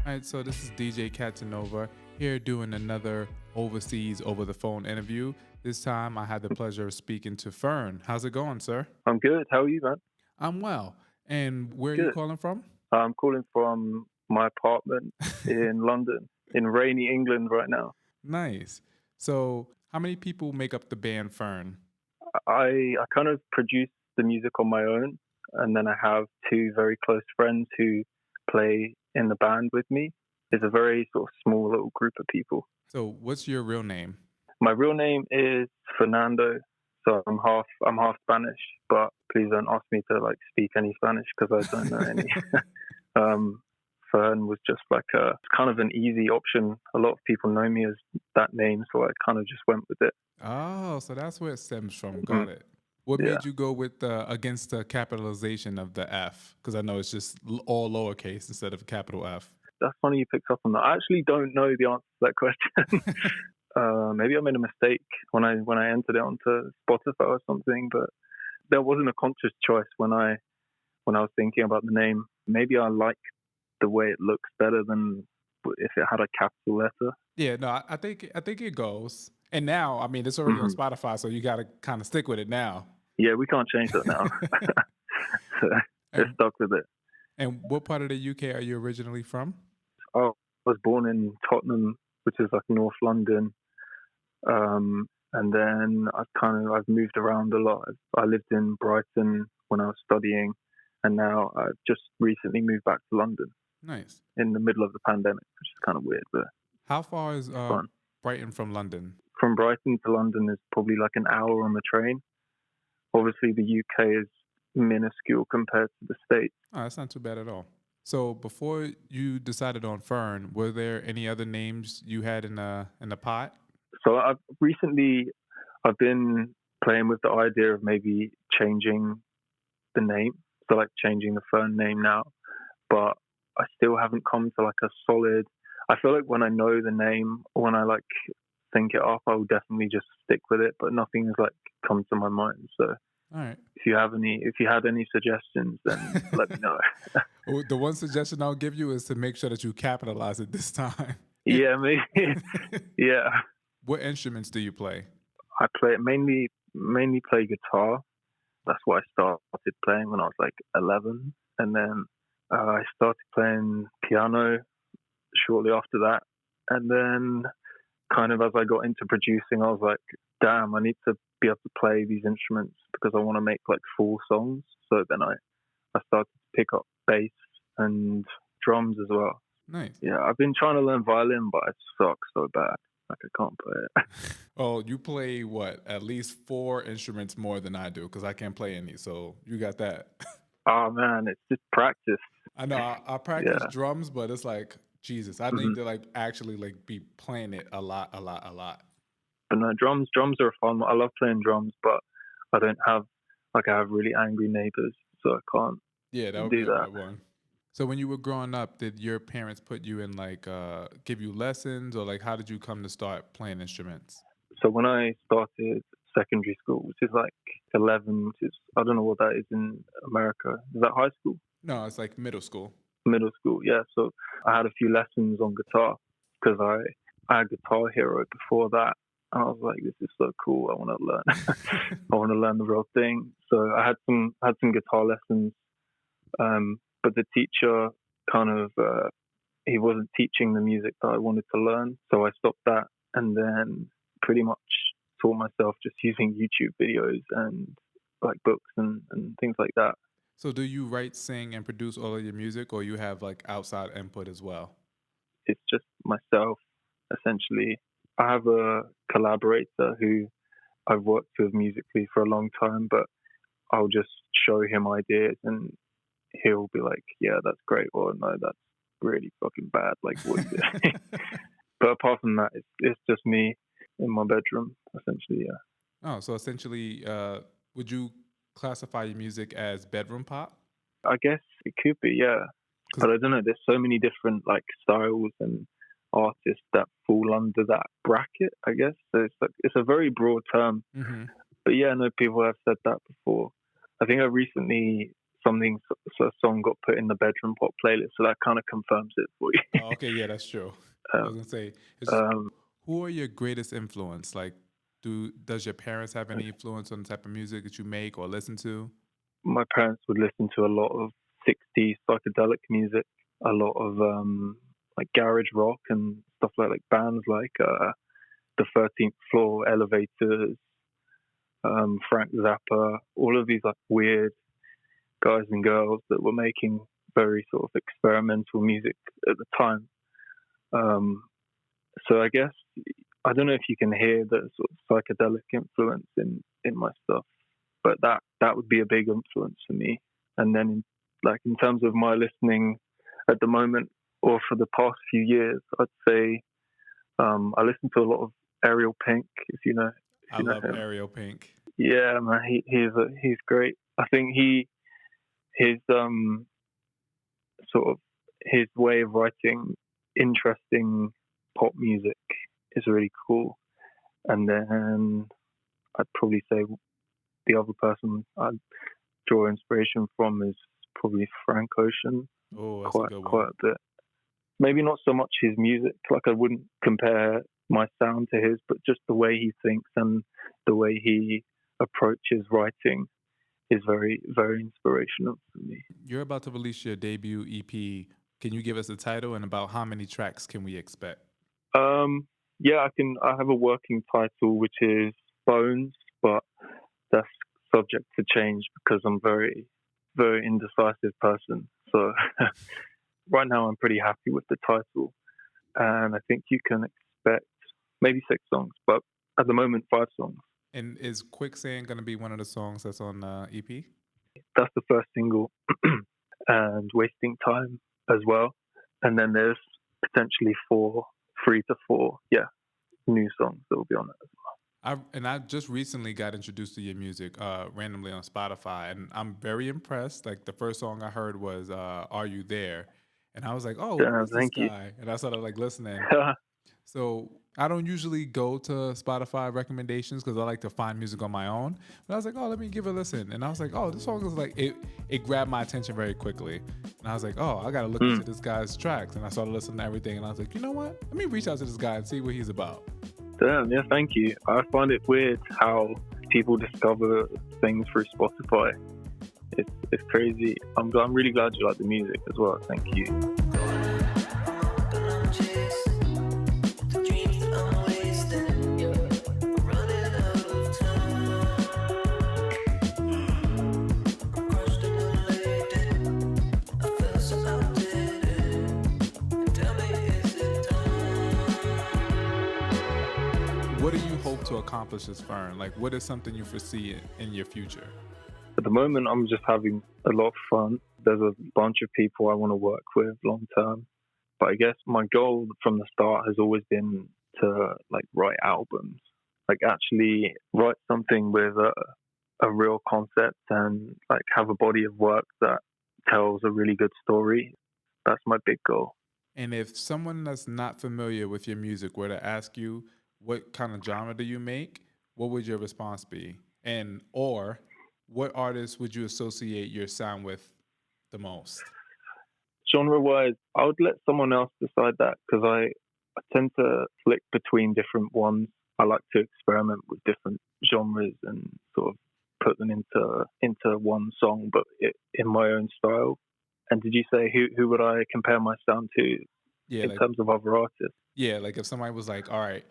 All right, so this is DJ Catsanova here doing another overseas over the phone interview. This time I had the pleasure of speaking to Fern. How's it going, sir? I'm good. How are you, man? I'm well. And where are you Good. calling from? I'm calling from my apartment in London, in rainy England right now. Nice. So, how many people make up the band Fern? I kind of produce the music on my own, and then I have two very close friends who play in the band with me. It's a very sort of small little group of people. So, what's your real name? My real name is Fernando, so I'm half Spanish, but please don't ask me to like speak any Spanish because I don't know any. Um, Fern was just like a kind of an easy option. A lot of people know me as that name, so I kind of just went with it. Oh, so that's where it stems from. Mm, Got it. What yeah, made you go with against the capitalization of the F? Because I know it's just all lowercase instead of capital F. that's funny you picked up on that. I actually don't know the answer to that question. Maybe I made a mistake when I entered it onto Spotify or something, but there wasn't a conscious choice when I was thinking about the name. Maybe I like the way it looks better than if it had a capital letter. Yeah, no, I think it goes. And now, I mean, it's already on Hmm. Spotify, so you got to kind of stick with it now. Yeah, we can't change that now. So they're And stuck with it. and what part of the UK are you originally from? I was born in Tottenham, which is like North London, and then I've moved around a lot. I lived in Brighton when I was studying, and now I've just recently moved back to London Nice. in the middle of the pandemic, which is kind of weird, but How far is fun. Brighton from London? From Brighton to London is probably like an hour on the train. Obviously, the UK is minuscule compared to the States. Oh, that's not too bad at all. So before you decided on Fern, were there any other names you had in the pot? So I've been playing with the idea of maybe changing the name, so like changing the phone name now, but I still haven't come to like a solid. I feel like when I know the name, when I like think it up, I will definitely just stick with it. But nothing has like come to my mind. So All right. if you had any suggestions, then let me know. Well, the one suggestion I'll give you is to make sure that you capitalize it this time. And Yeah, maybe. Yeah, what instruments do you play? I mainly play guitar. That's what I started playing when I was like 11, and then I started playing piano shortly after that. And then, kind of as I got into producing, I was like, damn, I need to be able to play these instruments because I want to make like full songs. So then I started to pick up bass and drums as well. Nice. Yeah, I've been trying to learn violin, but it sucks so bad. Like I can't play it. Oh, you play what? At least four instruments more than I do because I can't play any. So you got that. Oh man, it's just practice. I know I practice Yeah. drums, but it's like Jesus. I need Hmm. to like actually like be playing it a lot, a lot, a lot. But no, drums are fun. I love playing drums, but I don't have I have really angry neighbors, so I can't Yeah, that would be do a that. bad one. So when you were growing up, did your parents put you in like give you lessons or like how did you come to start playing instruments? So when I started secondary school, which is like 11, which is I don't know what that is in America. Is that high school? No, it's like middle school. Middle school, yeah. So I had a few lessons on guitar because I had Guitar Hero before that. And I was like, this is so cool. I want to learn. I want to learn the real thing. So I had some guitar lessons, but the teacher kind of he wasn't teaching the music that I wanted to learn, so I stopped that, and then pretty much taught myself just using YouTube videos and like books and things like that. So do you write, sing, and produce all of your music, or you have like outside input as well? It's just myself essentially. I have a collaborator who I've worked with musically for a long time, but I'll just show him ideas and he'll be like, "Yeah, that's great," or "No, that's really fucking bad. Like, what are you doing?" But apart from that, it's just me in my bedroom, essentially. Yeah, Oh, so essentially, would you classify your music as bedroom pop? I guess it could be. Yeah, Because but I don't know. There's so many different like styles and artists that fall under that bracket. I guess so. It's a very broad term. But yeah, no, people have said that before. I think I recently a song got put in the bedroom pop playlist, so that kind of confirms it for you. Oh, okay, yeah, that's true. I um, was gonna say, is um, who are your greatest influence? Like, does your parents have any influence on the type of music that you make or listen to? my parents would listen to a lot of 60s psychedelic music, a lot of like garage rock and stuff like bands like the 13th Floor, Elevators, Frank Zappa, all of these like weird guys and girls that were making very sort of experimental music at the time. Um, so I guess I don't know if you can hear the sort of psychedelic influence in my stuff, but that would be a big influence for me. And then like in terms of my listening at the moment or for the past few years, I'd say I listen to a lot of Ariel Pink, if you know I love him. Ariel Pink. Yeah, man, he's great. I think his sort of his way of writing interesting pop music is really cool. And then I'd probably say the other person I'd draw inspiration from is probably Frank Ocean, Oh, that's a quite good quite one. a bit. Maybe not so much his music, like I wouldn't compare my sound to his, but just the way he thinks and the way he approaches writing is very, very inspirational for me. You're about to release your debut EP. Can you give us a title and about how many tracks can we expect? Um, yeah, I can. I have a working title which is Bones, but that's subject to change because I'm very, very indecisive person. So right now I'm pretty happy with the title, and I think you can expect maybe 6 songs, but at the moment 5 songs. And is Quicksand going to be one of the songs that's on the EP? That's the first single, and Wasting Time as well. And then there's potentially 3 to 4, new songs that will be on it. I just recently got introduced to your music randomly on Spotify, and I'm very impressed. Like the first song I heard was "Are You There," and I was like, "Oh, who is this Thank you. guy?" And I started like listening. So I don't usually go to Spotify recommendations because I like to find music on my own. But I was like, "Oh, let me give it a listen," and I was like, "Oh, this song is like it." It grabbed my attention very quickly, and I was like, "Oh, I gotta look into this guy's tracks." And I started listening to everything, and I was like, "You know what? Let me reach out to this guy and see what he's about." Damn, yeah, thank you. I find it weird how people discover things through Spotify. It's crazy. I'm really glad you like the music as well. Thank you. What do you hope to accomplish as Fern? Like, what is something you foresee in your future? At the moment, I'm just having a lot of fun. There's a bunch of people I want to work with long term. But I guess my goal from the start has always been to like write albums, like actually write something with a real concept and like have a body of work that tells a really good story. That's my big goal. And if someone that's not familiar with your music were to ask you what kind of genre do you make, what would your response be? And or what artists would you associate your sound with the most? Genre wise, I would let someone else decide that because I tend to flick between different ones. I like to experiment with different genres and sort of put them into one song, but in my own style. And did you say who would I compare my sound to Yeah, in like terms of other artists? yeah, like if somebody was like, "All right,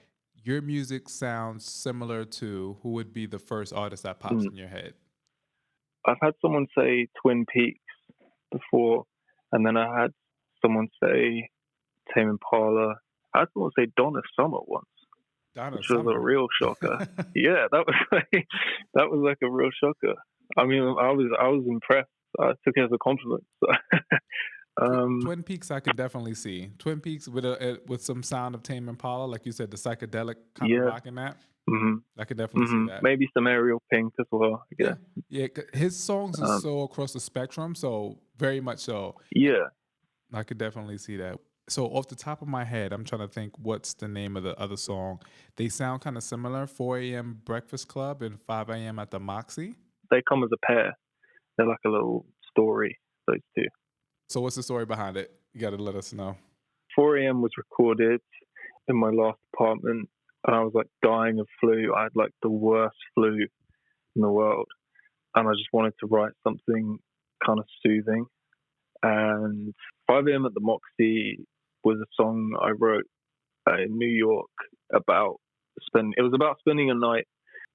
your music sounds similar to," who would be the first artist that pops Hmm. in your head? I've had someone say Twin Peaks before, and then I had someone say Tame Impala. I had someone say Donna Summer once, Donna which was a Summer. real shocker. Yeah, that was that was like a real shocker. I mean, I was impressed. I took it as a compliment. So, Twin Peaks, I could definitely see Twin Peaks with some sound of Tame Impala, like you said, the psychedelic kind of yeah, rocking that. hmm I could definitely see that. maybe some Ariel Pink as well. I Yeah, guess. yeah. His songs are Um, so across the spectrum, so very much so. yeah, I could definitely see that. So off the top of my head, I'm trying to think what's the name of the other song. They sound kind of similar. 4 a.m. Breakfast Club and 5 a.m. at the Moxie. they come as a pair. They're like a little Story, those two. So what's the story behind it? You got to let us know. 4 a.m. was recorded in my last apartment, and I was like dying of flu. I had like the worst flu in the world, and I just wanted to write something kind of soothing. And 5 a.m. at the Moxie was a song I wrote in New York about it was about spending a night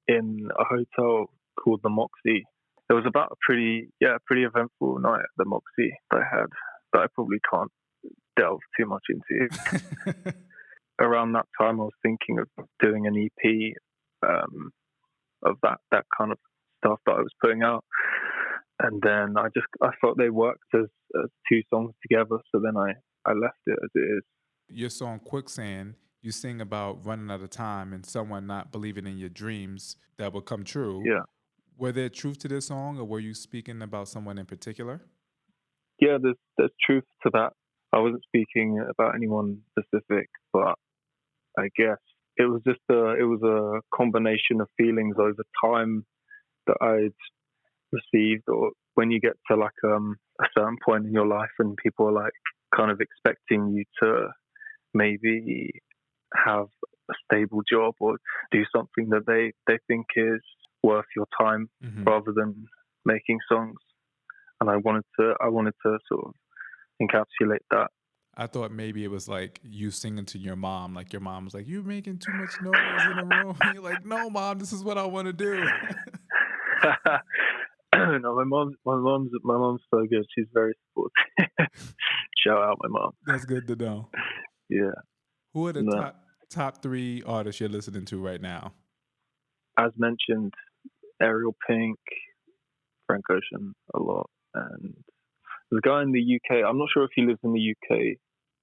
in a hotel called the Moxie. It was about a pretty eventful night at the Moxie that I had that I probably can't delve too much into. Around that time, I was thinking of doing an EP of that kind of stuff that I was putting out, and then I thought they worked as two songs together. So then I left it as it is. Your song Quicksand, you sing about running out of time and someone not believing in your dreams that will come true. Yeah. Were there truth to this song, or were you speaking about someone in particular? Yeah, there's truth to that. I wasn't speaking about anyone specific, but I guess it was just a combination of feelings over time that I'd received, or when you get to like a certain point in your life and people are like kind of expecting you to maybe have a stable job or do something that they think is worth your time, rather than making songs. And I wanted to sort of encapsulate that. I thought maybe it was like you singing to your mom, like your mom was like, "You're making too much noise in the room." And you're like, "No, Mom, this is what I want to do." No, my mom's so good. She's very supportive. Shout out my mom. That's good to know. Yeah. Who are the top 3 artists you're listening to right now? As mentioned, Ariel Pink, Frank Ocean a lot, and there's a guy in the UK. I'm not sure if he lives in the UK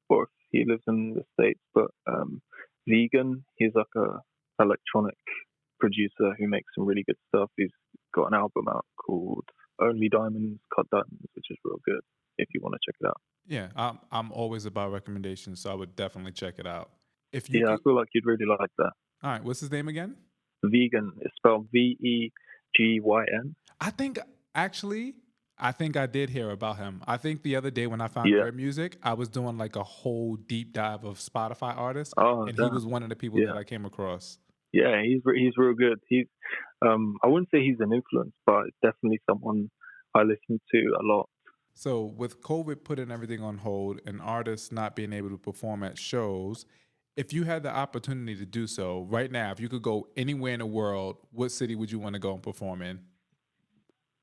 or if he lives in the States, but Vegan. He's like a electronic producer who makes some really good stuff. He's got an album out called Only Diamonds Cut Diamonds, which is real good if you want to check it out. Yeah, I'm always about recommendations, so I would definitely check it out. I feel like you'd really like that. All right, what's his name again? Vegan. It's spelled VEGYN. I think I did hear about him. I think the other day when I found their music, I was doing like a whole deep dive of Spotify artists, and he was one of the people that I came across. Yeah, he's real good. He's I wouldn't say he's an influence, but it's definitely someone I listen to a lot. So with COVID putting everything on hold and artists not being able to perform at shows, if you had the opportunity to do so right now, if you could go anywhere in the world, what city would you want to go and perform in?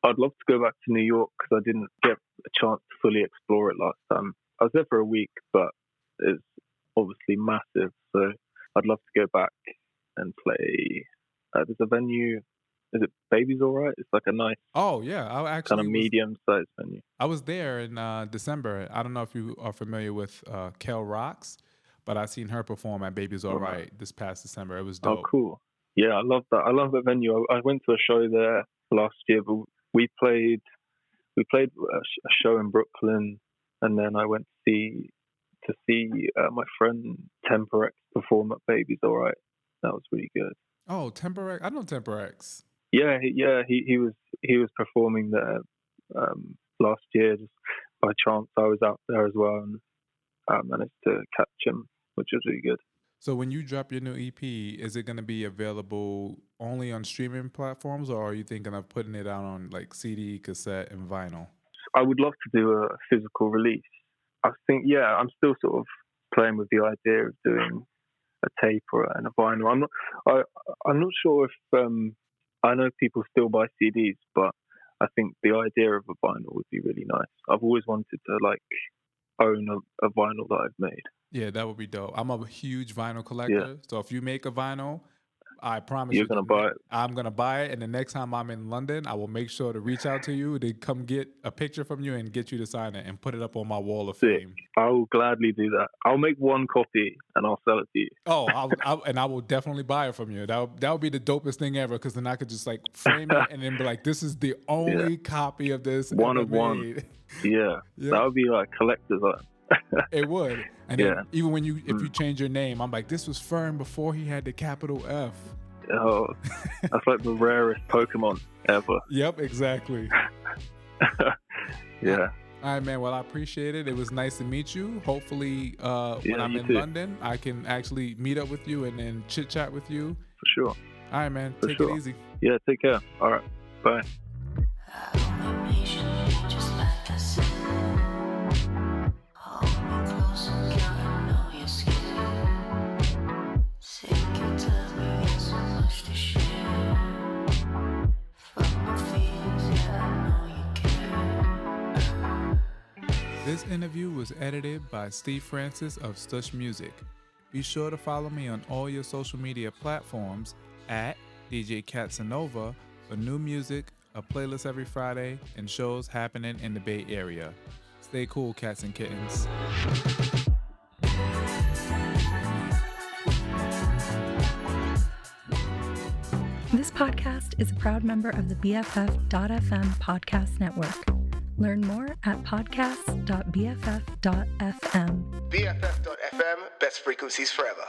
I'd love to go back to New York because I didn't get a chance to fully explore it last time. I was there for a week, but it's obviously massive. So I'd love to go back and play. There's a venue. Is it Baby's Alright? It's like a nice. Oh yeah, I actually kind of medium-sized venue. I was there in December. I don't know if you are familiar with Kel Rocks, but I seen her perform at Baby's Alright this past December. It was dope. Oh, cool. Yeah, I love that. I love that venue. I went to a show there last year, but we played a show in Brooklyn, and then I went to see my friend Temperex perform at Baby's Alright. That was really good. Oh, Temperex! I know Temperex. Yeah, he was performing there last year. Just by chance, I was out there as well, and I managed to catch him, which was really good. So when you drop your new EP, is it going to be available only on streaming platforms, or are you thinking of putting it out on like CD, cassette, and vinyl? I would love to do a physical release. I think, I'm still sort of playing with the idea of doing a tape and a vinyl. I'm not sure if I know people still buy CDs, but I think the idea of a vinyl would be really nice. I've always wanted to like own a vinyl that I've made. Yeah, that would be dope. I'm a huge vinyl collector, so if you make a vinyl, I promise you're gonna buy it. I'm gonna buy it, and the next time I'm in London, I will make sure to reach out to you to come get a picture from you and get you to sign it and put it up on my wall of fame. I will gladly do that. I'll make one copy and I'll sell it to you. Oh, I will definitely buy it from you. That would be the dopest thing ever, because then I could just like frame it and then be like, this is the only copy of this one ever of made. One. Yeah, that would be like collector's item. It would. And then even if you change your name, I'm like, this was Fern before he had the capital F. Oh, that's like the rarest Pokemon ever. Yep, exactly. Yeah. All right, man. Well, I appreciate it. It was nice to meet you. Hopefully, when I'm in London, I can actually meet up with you and then chit chat with you. For sure. All right, man. Take it easy. Yeah, take care. All right. Bye. This interview was edited by Steve Francis of Stush Music. Be sure to follow me on all your social media platforms at DJ Catsanova for new music, a playlist every Friday, and shows happening in the Bay Area. Stay cool, cats and kittens. This podcast is a proud member of the BFF.FM podcast network. Learn more at podcast.bff.fm. BFF.FM, best frequencies forever.